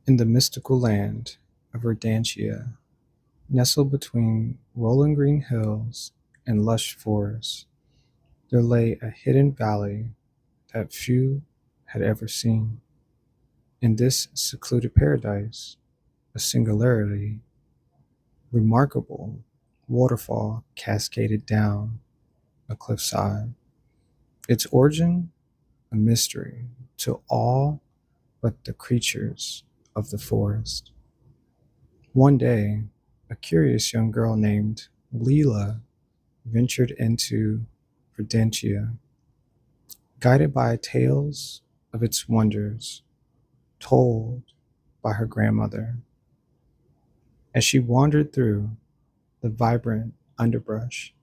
In the mystical land of Verdentia, nestled between rolling green hills and lush forests, there lay a hidden valley that few had ever seen. In this secluded paradise, a singularly remarkable waterfall cascaded down a cliffside, its origin a mystery to all but the creatures of the forest. One day, a curious young girl named Lila ventured into Verdentia, guided by tales of its wonders told by her grandmother. As she wandered through the vibrant underbrush,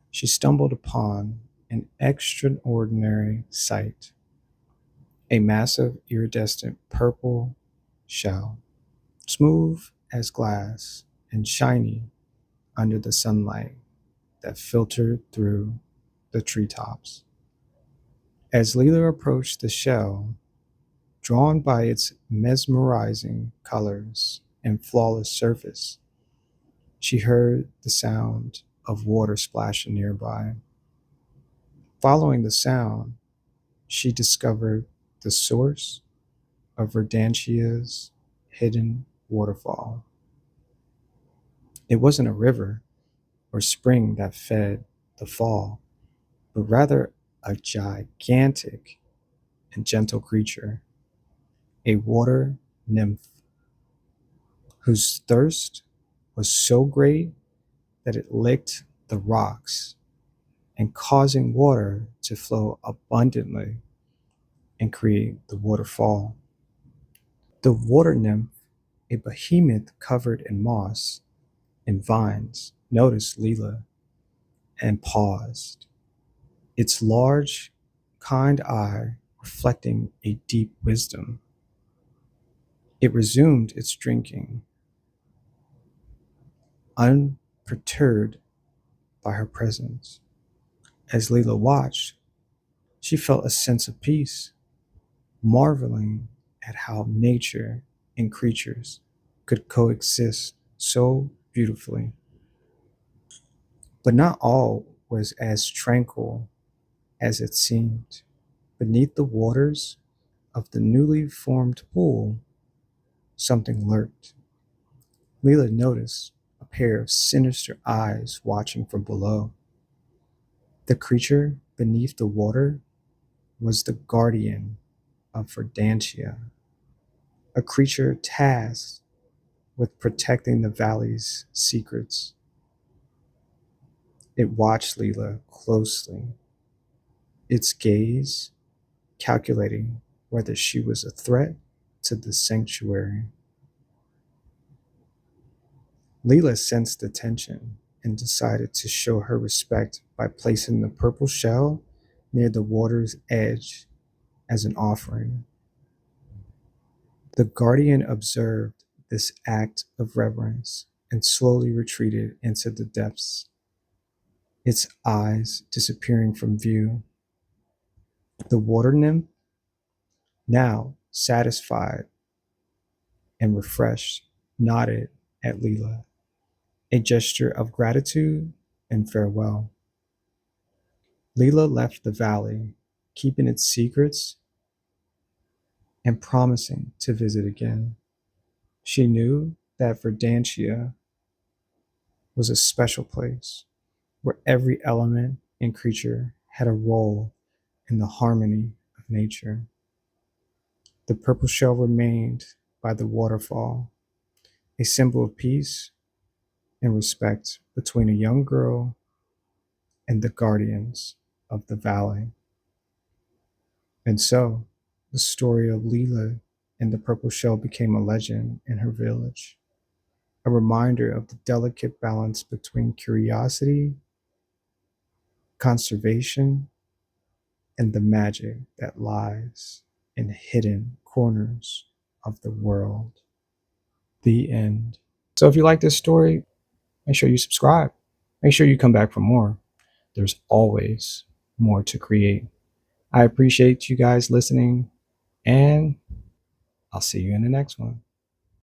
she stumbled upon an extraordinary sight, a massive iridescent purple shell, smooth as glass and shiny under the sunlight that filtered through the treetops. As Leela approached the shell, drawn by its mesmerizing colors and flawless surface, she heard the sound of water splashing nearby. Following the sound, she discovered the source of Verdantier's hidden waterfall. It wasn't a river or spring that fed the fall, but rather a gigantic and gentle creature, a water nymph whose thirst was so great that it licked the rocks and causing water to flow abundantly and create the waterfall. The water nymph, a behemoth covered in moss and vines, noticed Leela and paused, its large, kind eye reflecting a deep wisdom. It resumed its drinking, unperturbed by her presence. As Leela watched, she felt a sense of peace, marveling at how nature and creatures could coexist so beautifully. But not all was as tranquil as it seemed. Beneath the waters of the newly formed pool, something lurked. Leela noticed a pair of sinister eyes watching from below. The creature beneath the water was the guardian of Verdantia, a creature tasked with protecting the valley's secrets. It watched Leela closely, its gaze calculating whether she was a threat to the sanctuary. Leela sensed the tension and decided to show her respect by placing the purple shell near the water's edge as an offering. The guardian observed this act of reverence and slowly retreated into the depths, its eyes disappearing from view. The water nymph, now satisfied and refreshed, nodded at Leela, a gesture of gratitude and farewell. Leela left the valley, keeping its secrets and promising to visit again. She knew that Verdantia was a special place where every element and creature had a role in the harmony of nature. The purple shell remained by the waterfall, a symbol of peace and respect between a young girl and the guardians of the valley. And so, the story of Leela and the purple shell became a legend in her village, a reminder of the delicate balance between curiosity, conservation, and the magic that lies in hidden corners of the world. The end. So if you like this story, make sure you subscribe. Make sure you come back for more. There's always more to create. I appreciate you guys listening, and I'll see you in the next one.